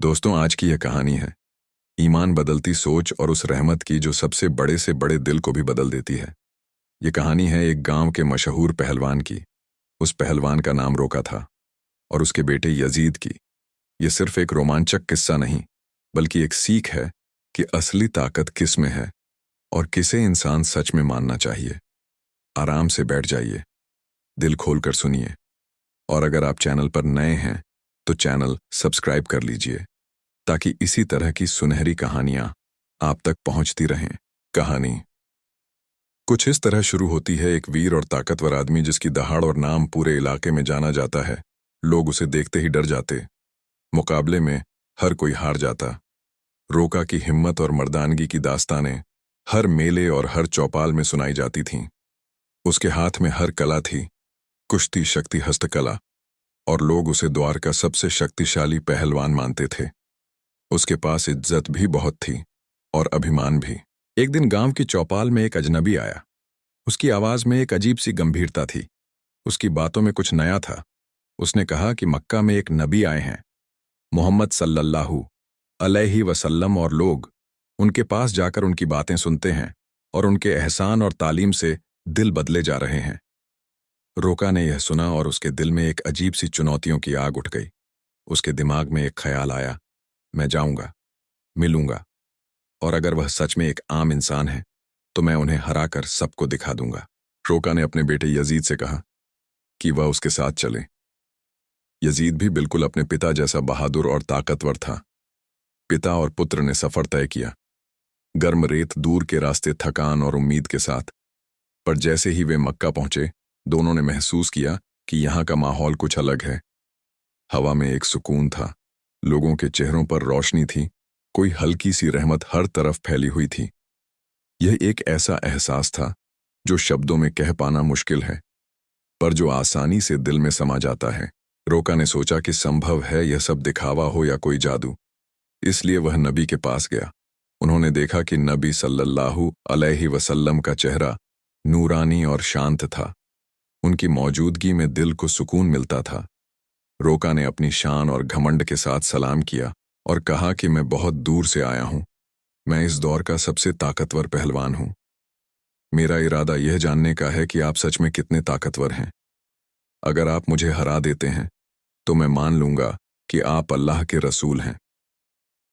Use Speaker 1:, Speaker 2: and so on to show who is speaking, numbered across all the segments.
Speaker 1: दोस्तों, आज की यह कहानी है ईमान बदलती सोच और उस रहमत की जो सबसे बड़े से बड़े दिल को भी बदल देती है। ये कहानी है एक गांव के मशहूर पहलवान की। उस पहलवान का नाम रोका था और उसके बेटे यजीद की। ये सिर्फ एक रोमांचक किस्सा नहीं, बल्कि एक सीख है कि असली ताकत किस में है और किसे इंसान सच में मानना चाहिए। आराम से बैठ जाइए, दिल खोलकर सुनिए, और अगर आप चैनल पर नए हैं तो चैनल सब्सक्राइब कर लीजिए ताकि इसी तरह की सुनहरी कहानियां आप तक पहुंचती रहें। कहानी कुछ इस तरह शुरू होती है। एक वीर और ताकतवर आदमी जिसकी दहाड़ और नाम पूरे इलाके में जाना जाता है। लोग उसे देखते ही डर जाते। मुकाबले में हर कोई हार जाता। रोका की हिम्मत और मर्दानगी की दास्तानें हर मेले और हर चौपाल में सुनाई जाती थीं। उसके हाथ में हर कला थी, कुश्ती, शक्ति, हस्तकला, और लोग उसे द्वार का सबसे शक्तिशाली पहलवान मानते थे। उसके पास इज्जत भी बहुत थी और अभिमान भी। एक दिन गांव की चौपाल में एक अजनबी आया। उसकी आवाज में एक अजीब सी गंभीरता थी। उसकी बातों में कुछ नया था। उसने कहा कि मक्का में एक नबी आए हैं, मोहम्मद सल्लल्लाहु अलैहि वसल्लम, और लोग उनके पास जाकर उनकी बातें सुनते हैं और उनके एहसान और तालीम से दिल बदले जा रहे हैं। रोका ने यह सुना और उसके दिल में एक अजीब सी चुनौतियों की आग उठ गई। उसके दिमाग में एक ख्याल आया, मैं जाऊंगा, मिलूंगा, और अगर वह सच में एक आम इंसान है तो मैं उन्हें हराकर सबको दिखा दूंगा। रोका ने अपने बेटे यजीद से कहा कि वह उसके साथ चले। यजीद भी बिल्कुल अपने पिता जैसा बहादुर और ताकतवर था। पिता और पुत्र ने सफर तय किया, गर्म रेत, दूर के रास्ते, थकान और उम्मीद के साथ। पर जैसे ही वे मक्का पहुंचे, दोनों ने महसूस किया कि यहाँ का माहौल कुछ अलग है। हवा में एक सुकून था, लोगों के चेहरों पर रोशनी थी, कोई हल्की सी रहमत हर तरफ फैली हुई थी। यह एक ऐसा एहसास था जो शब्दों में कह पाना मुश्किल है, पर जो आसानी से दिल में समा जाता है। रोका ने सोचा कि संभव है यह सब दिखावा हो या कोई जादू। इसलिए वह नबी के पास गया। उन्होंने देखा कि नबी सल्लल्लाहु अलैहि वसल्लम का चेहरा नूरानी और शांत था। उनकी मौजूदगी में दिल को सुकून मिलता था। रोका ने अपनी शान और घमंड के साथ सलाम किया और कहा कि मैं बहुत दूर से आया हूं। मैं इस दौर का सबसे ताकतवर पहलवान हूं। मेरा इरादा यह जानने का है कि आप सच में कितने ताकतवर हैं। अगर आप मुझे हरा देते हैं तो मैं मान लूंगा कि आप अल्लाह के रसूल हैं,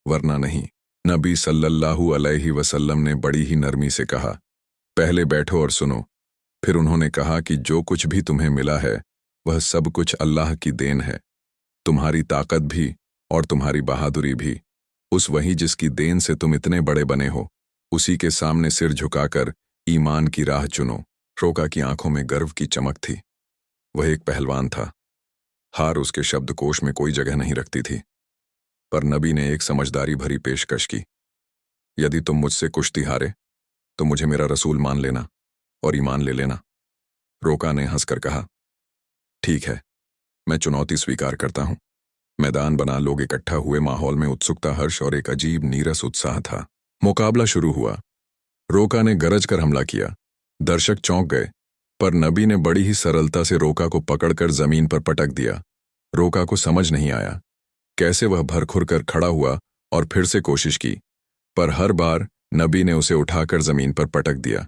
Speaker 1: वरना नहीं। नबी सल्लल्लाहु अलैहि वसल्लम ने बड़ी ही नरमी से कहा, पहले बैठो और सुनो। फिर उन्होंने कहा कि जो कुछ भी तुम्हें मिला है वह सब कुछ अल्लाह की देन है। तुम्हारी ताकत भी और तुम्हारी बहादुरी भी उस वही जिसकी देन से तुम इतने बड़े बने हो, उसी के सामने सिर झुकाकर ईमान की राह चुनो। रोका की आंखों में गर्व की चमक थी। वह एक पहलवान था। हार उसके शब्दकोश में कोई जगह नहीं रखती थी। पर नबी ने एक समझदारी भरी पेशकश की, यदि तुम मुझसे कुश्ती हारे तो मुझे मेरा रसूल मान लेना और ईमान ले लेना। रोका ने हंसकर कहा, ठीक है, मैं चुनौती स्वीकार करता हूं। मैदान बना, लोग इकट्ठा हुए, माहौल में उत्सुकता, हर्ष और एक अजीब नीरस उत्साह था। मुकाबला शुरू हुआ। रोका ने गरज कर हमला किया। दर्शक चौंक गए, पर नबी ने बड़ी ही सरलता से रोका को पकड़कर जमीन पर पटक दिया। रोका को समझ नहीं आया कैसे वह भरखुर कर खड़ा हुआ और फिर से कोशिश की, पर हर बार नबी ने उसे उठाकर जमीन पर पटक दिया।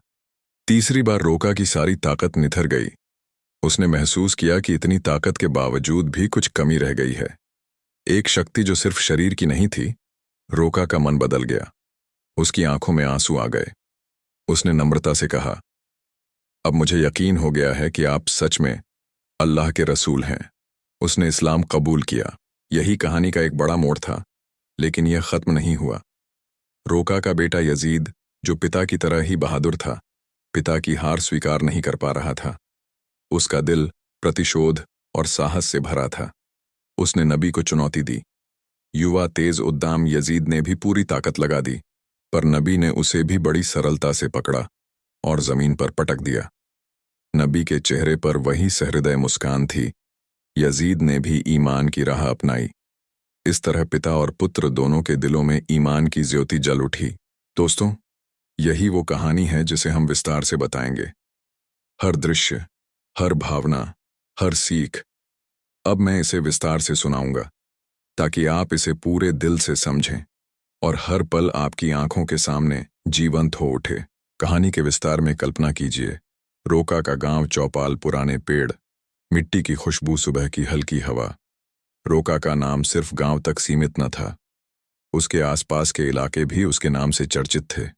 Speaker 1: तीसरी बार रोका की सारी ताकत निथर गई। उसने महसूस किया कि इतनी ताकत के बावजूद भी कुछ कमी रह गई है, एक शक्ति जो सिर्फ शरीर की नहीं थी। रोका का मन बदल गया। उसकी आंखों में आंसू आ गए। उसने नम्रता से कहा, अब मुझे यकीन हो गया है कि आप सच में अल्लाह के रसूल हैं। उसने इस्लाम कबूल किया। यही कहानी का एक बड़ा मोड़ था, लेकिन यह खत्म नहीं हुआ। रोका का बेटा यजीद, जो पिता की तरह ही बहादुर था, पिता की हार स्वीकार नहीं कर पा रहा था। उसका दिल प्रतिशोध और साहस से भरा था। उसने नबी को चुनौती दी। युवा तेज उद्दाम यजीद ने भी पूरी ताकत लगा दी, पर नबी ने उसे भी बड़ी सरलता से पकड़ा और जमीन पर पटक दिया। नबी के चेहरे पर वही सहृदय मुस्कान थी। यजीद ने भी ईमान की राह अपनाई। इस तरह पिता और पुत्र दोनों के दिलों में ईमान की ज्योति जल उठी। दोस्तों, यही वो कहानी है जिसे हम विस्तार से बताएंगे। हर दृश्य, हर भावना, हर सीख। अब मैं इसे विस्तार से सुनाऊंगा ताकि आप इसे पूरे दिल से समझें और हर पल आपकी आंखों के सामने जीवंत हो उठे। कहानी के विस्तार में कल्पना कीजिए, रोका का गांव, चौपाल, पुराने पेड़, मिट्टी की खुशबू, सुबह की हल्की हवा। रोका का नाम सिर्फ गांव तक सीमित न था, उसके आसपास के इलाके भी उसके नाम से चर्चित थे।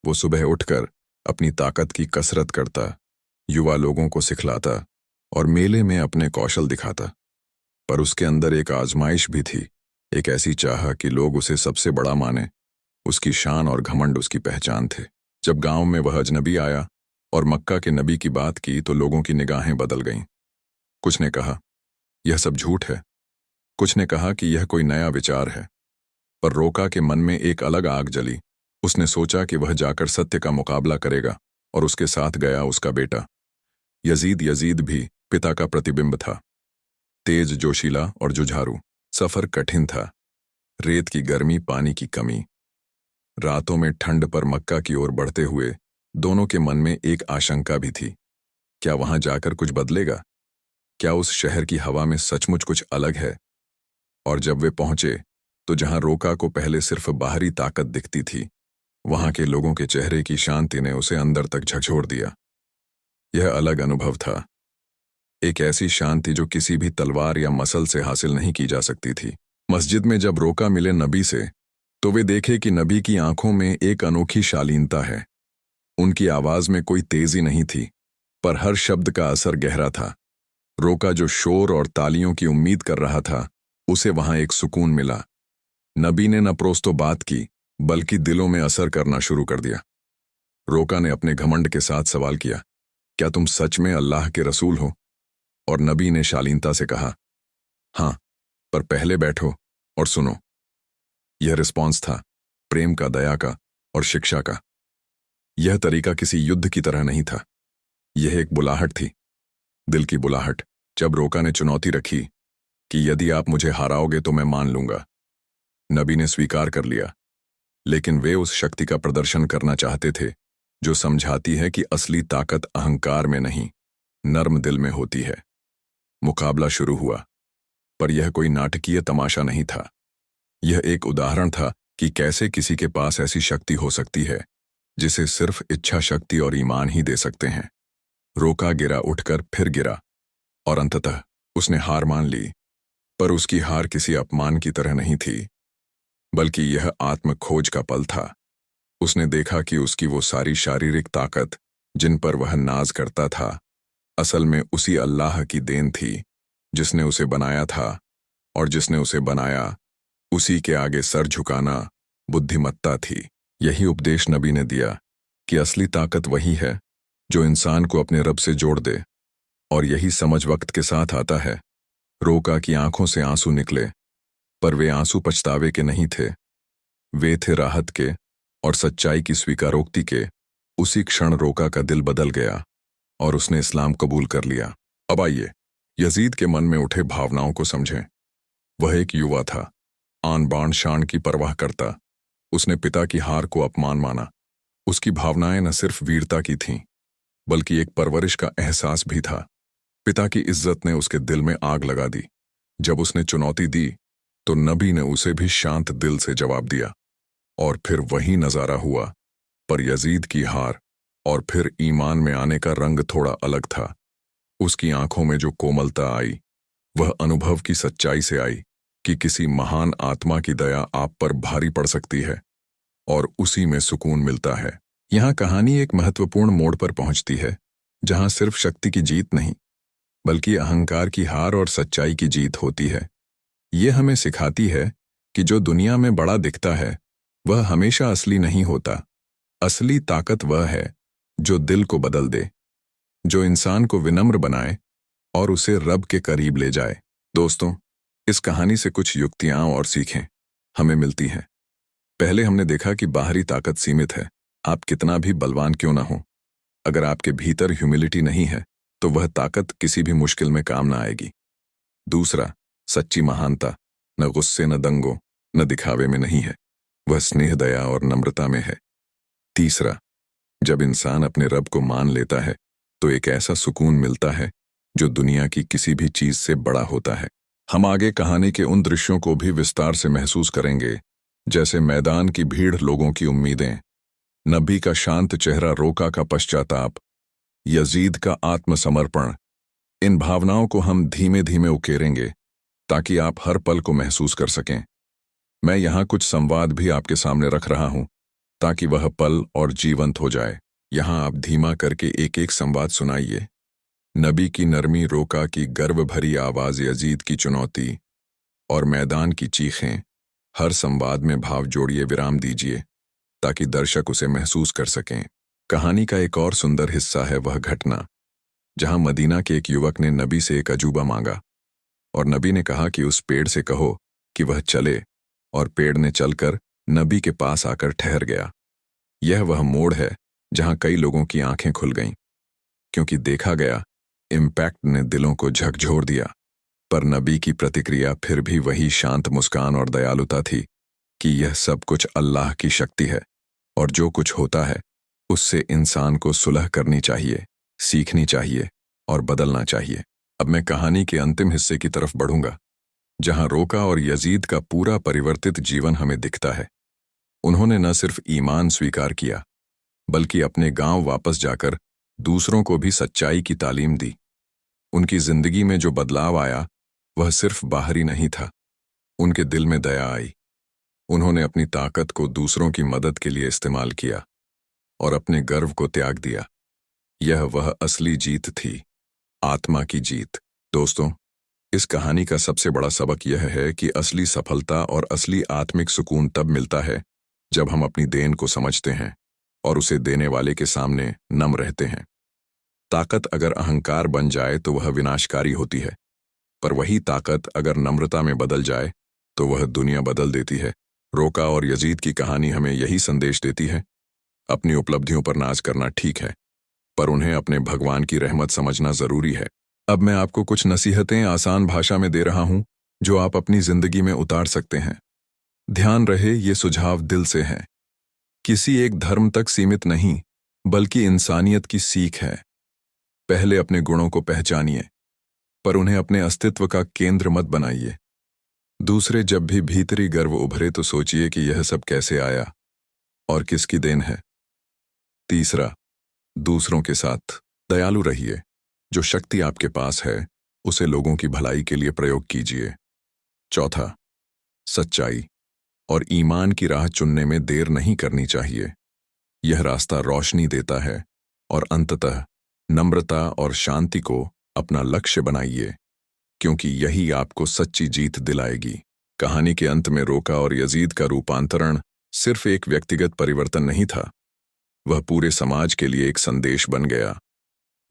Speaker 1: वो सुबह उठकर अपनी ताकत की कसरत करता, युवा लोगों को सिखलाता और मेले में अपने कौशल दिखाता। पर उसके अंदर एक आजमाइश भी थी, एक ऐसी चाह कि लोग उसे सबसे बड़ा माने। उसकी शान और घमंड उसकी पहचान थे। जब गांव में वह अजनबी आया और मक्का के नबी की बात की तो लोगों की निगाहें बदल गईं। कुछ ने कहा यह सब झूठ है, कुछ ने कहा कि यह कोई नया विचार है। पर रोका के मन में एक अलग आग जली। उसने सोचा कि वह जाकर सत्य का मुकाबला करेगा और उसके साथ गया उसका बेटा यजीद। यजीद भी पिता का प्रतिबिंब था, तेज, जोशीला और जुझारू। सफर कठिन था, रेत की गर्मी, पानी की कमी, रातों में ठंड। पर मक्का की ओर बढ़ते हुए दोनों के मन में एक आशंका भी थी, क्या वहां जाकर कुछ बदलेगा? क्या उस शहर की हवा में सचमुच कुछ अलग है? और जब वे पहुंचे तो जहां रोका को पहले सिर्फ बाहरी ताकत दिखती थी, वहां के लोगों के चेहरे की शांति ने उसे अंदर तक झकझोर दिया। यह अलग अनुभव था, एक ऐसी शांति जो किसी भी तलवार या मसल से हासिल नहीं की जा सकती थी। मस्जिद में जब रोका मिले नबी से तो वे देखे कि नबी की आंखों में एक अनोखी शालीनता है। उनकी आवाज में कोई तेजी नहीं थी, पर हर शब्द का असर गहरा था। रोका जो शोर और तालियों की उम्मीद कर रहा था, उसे वहां एक सुकून मिला। नबी ने न प्रोस्तो बात की, बल्कि दिलों में असर करना शुरू कर दिया। रोका ने अपने घमंड के साथ सवाल किया, क्या तुम सच में अल्लाह के रसूल हो? और नबी ने शालीनता से कहा, हाँ, पर पहले बैठो और सुनो। यह रिस्पॉन्स था, प्रेम का, दया का और शिक्षा का। यह तरीका किसी युद्ध की तरह नहीं था, यह एक बुलाहट थी, दिल की बुलाहट। जब रोका ने चुनौती रखी कि यदि आप मुझे हराओगे तो मैं मान लूंगा, नबी ने स्वीकार कर लिया। लेकिन वे उस शक्ति का प्रदर्शन करना चाहते थे जो समझाती है कि असली ताकत अहंकार में नहीं, नर्म दिल में होती है। मुकाबला शुरू हुआ, पर यह कोई नाटकीय तमाशा नहीं था। यह एक उदाहरण था कि कैसे किसी के पास ऐसी शक्ति हो सकती है जिसे सिर्फ इच्छा शक्ति और ईमान ही दे सकते हैं। रोका गिरा, उठकर फिर गिरा और अंततः उसने हार मान ली। पर उसकी हार किसी अपमान की तरह नहीं थी, बल्कि यह आत्म खोज का पल था। उसने देखा कि उसकी वो सारी शारीरिक ताकत जिन पर वह नाज करता था, असल में उसी अल्लाह की देन थी जिसने उसे बनाया था, और जिसने उसे बनाया उसी के आगे सर झुकाना बुद्धिमत्ता थी। यही उपदेश नबी ने दिया कि असली ताकत वही है जो इंसान को अपने रब से जोड़ दे, और यही समझ वक्त के साथ आता है। रोका की आंखों से आंसू निकले, पर वे आंसू पछतावे के नहीं थे, वे थे राहत के और सच्चाई की स्वीकारोक्ति के। उसी क्षण रोका का दिल बदल गया और उसने इस्लाम कबूल कर लिया। अब आइए यजीद के मन में उठे भावनाओं को समझें। वह एक युवा था, आन बान शान की परवाह करता। उसने पिता की हार को अपमान माना। उसकी भावनाएं न सिर्फ वीरता की थीं, बल्कि एक परवरिश का एहसास भी था। पिता की इज्जत ने उसके दिल में आग लगा दी। जब उसने चुनौती दी तो नबी ने उसे भी शांत दिल से जवाब दिया, और फिर वही नजारा हुआ। पर यजीद की हार और फिर ईमान में आने का रंग थोड़ा अलग था। उसकी आंखों में जो कोमलता आई, वह अनुभव की सच्चाई से आई कि किसी महान आत्मा की दया आप पर भारी पड़ सकती है और उसी में सुकून मिलता है। यहाँ कहानी एक महत्वपूर्ण मोड़ पर पहुंचती है, जहां सिर्फ शक्ति की जीत नहीं, बल्कि अहंकार की हार और सच्चाई की जीत होती है। ये हमें सिखाती है कि जो दुनिया में बड़ा दिखता है वह हमेशा असली नहीं होता। असली ताकत वह है जो दिल को बदल दे, जो इंसान को विनम्र बनाए और उसे रब के करीब ले जाए। दोस्तों, इस कहानी से कुछ युक्तियां और सीखें हमें मिलती हैं। पहले हमने देखा कि बाहरी ताकत सीमित है, आप कितना भी बलवान क्यों ना हो, अगर आपके भीतर ह्यूमिलिटी नहीं है तो वह ताकत किसी भी मुश्किल में काम ना आएगी। दूसरा, सच्ची महानता न गुस्से, न दंगों, न दिखावे में नहीं है, वह स्नेह, दया और नम्रता में है। तीसरा, जब इंसान अपने रब को मान लेता है तो एक ऐसा सुकून मिलता है जो दुनिया की किसी भी चीज से बड़ा होता है। हम आगे कहानी के उन दृश्यों को भी विस्तार से महसूस करेंगे, जैसे मैदान की भीड़, लोगों की उम्मीदें, नबी का शांत चेहरा, रोका का पश्चाताप, यजीद का आत्मसमर्पण। इन भावनाओं को हम धीमे धीमे उकेरेंगे ताकि आप हर पल को महसूस कर सकें। मैं यहाँ कुछ संवाद भी आपके सामने रख रहा हूँ ताकि वह पल और जीवंत हो जाए। यहाँ आप धीमा करके एक एक संवाद सुनाइए। नबी की नरमी, रोका की गर्व भरी आवाज, यजीद की चुनौती और मैदान की चीखें। हर संवाद में भाव जोड़िए, विराम दीजिए ताकि दर्शक उसे महसूस कर सकें। कहानी का एक और सुंदर हिस्सा है वह घटना जहां मदीना के एक युवक ने नबी से एक अजूबा मांगा और नबी ने कहा कि उस पेड़ से कहो कि वह चले, और पेड़ ने चलकर नबी के पास आकर ठहर गया। यह वह मोड़ है जहां कई लोगों की आंखें खुल गईं, क्योंकि देखा गया इम्पैक्ट ने दिलों को झकझोर दिया। पर नबी की प्रतिक्रिया फिर भी वही शांत मुस्कान और दयालुता थी कि यह सब कुछ अल्लाह की शक्ति है और जो कुछ होता है उससे इंसान को सुलह करनी चाहिए, सीखनी चाहिए और बदलना चाहिए। अब मैं कहानी के अंतिम हिस्से की तरफ बढ़ूंगा, जहां रोका और यजीद का पूरा परिवर्तित जीवन हमें दिखता है। उन्होंने न सिर्फ ईमान स्वीकार किया, बल्कि अपने गांव वापस जाकर दूसरों को भी सच्चाई की तालीम दी। उनकी जिंदगी में जो बदलाव आया वह सिर्फ बाहरी नहीं था, उनके दिल में दया आई। उन्होंने अपनी ताकत को दूसरों की मदद के लिए इस्तेमाल किया और अपने गर्व को त्याग दिया। यह वह असली जीत थी, आत्मा की जीत। दोस्तों, इस कहानी का सबसे बड़ा सबक यह है कि असली सफलता और असली आत्मिक सुकून तब मिलता है जब हम अपनी देन को समझते हैं और उसे देने वाले के सामने नम्र रहते हैं। ताकत अगर अहंकार बन जाए तो वह विनाशकारी होती है, पर वही ताकत अगर नम्रता में बदल जाए तो वह दुनिया बदल देती है। रोका और यजीद की कहानी हमें यही संदेश देती है। अपनी उपलब्धियों पर नाज करना ठीक है, पर उन्हें अपने भगवान की रहमत समझना जरूरी है। अब मैं आपको कुछ नसीहतें आसान भाषा में दे रहा हूं जो आप अपनी जिंदगी में उतार सकते हैं। ध्यान रहे, ये सुझाव दिल से हैं, किसी एक धर्म तक सीमित नहीं, बल्कि इंसानियत की सीख है। पहले अपने गुणों को पहचानिए, पर उन्हें अपने अस्तित्व का केंद्र मत बनाइए। दूसरे, जब भी भीतरी गर्व उभरे तो सोचिए कि यह सब कैसे आया और किसकी देन है। तीसरा, दूसरों के साथ दयालु रहिए। जो शक्ति आपके पास है उसे लोगों की भलाई के लिए प्रयोग कीजिए। चौथा, सच्चाई और ईमान की राह चुनने में देर नहीं करनी चाहिए। यह रास्ता रोशनी देता है और अंततः नम्रता और शांति को अपना लक्ष्य बनाइए, क्योंकि यही आपको सच्ची जीत दिलाएगी। कहानी के अंत में रोका और यजीद का रूपांतरण सिर्फ एक व्यक्तिगत परिवर्तन नहीं था, वह पूरे समाज के लिए एक संदेश बन गया।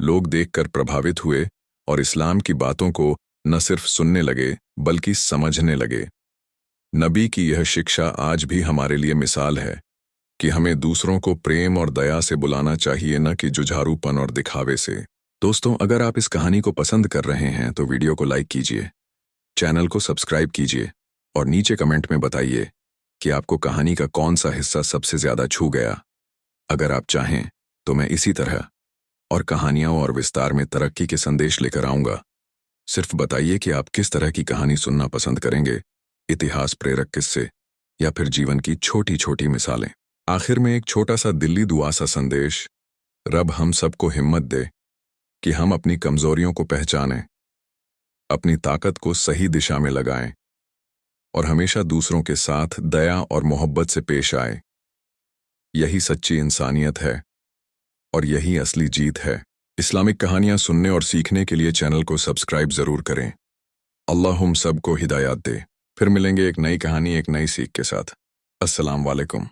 Speaker 1: लोग देखकर प्रभावित हुए और इस्लाम की बातों को न सिर्फ सुनने लगे बल्कि समझने लगे। नबी की यह शिक्षा आज भी हमारे लिए मिसाल है कि हमें दूसरों को प्रेम और दया से बुलाना चाहिए, न कि जुझारूपन और दिखावे से। दोस्तों, अगर आप इस कहानी को पसंद कर रहे हैं तो वीडियो को लाइक कीजिए, चैनल को सब्सक्राइब कीजिए और नीचे कमेंट में बताइए कि आपको कहानी का कौन सा हिस्सा सबसे ज्यादा छू गया। अगर आप चाहें तो मैं इसी तरह और कहानियां और विस्तार में तरक्की के संदेश लेकर आऊंगा। सिर्फ बताइए कि आप किस तरह की कहानी सुनना पसंद करेंगे, इतिहास प्रेरक किस्से या फिर जीवन की छोटी छोटी मिसालें। आखिर में एक छोटा सा दिल्ली दुआ सा संदेश। रब हम सबको हिम्मत दे कि हम अपनी कमजोरियों को पहचानें, अपनी ताकत को सही दिशा में लगाएं और हमेशा दूसरों के साथ दया और मोहब्बत से पेश आए। यही सच्ची इंसानियत है और यही असली जीत है। इस्लामिक कहानियां सुनने और सीखने के लिए चैनल को सब्सक्राइब जरूर करें। अल्लाह हम सबको हिदायत दे। फिर मिलेंगे एक नई कहानी, एक नई सीख के साथ। अस्सलाम वालेकुम।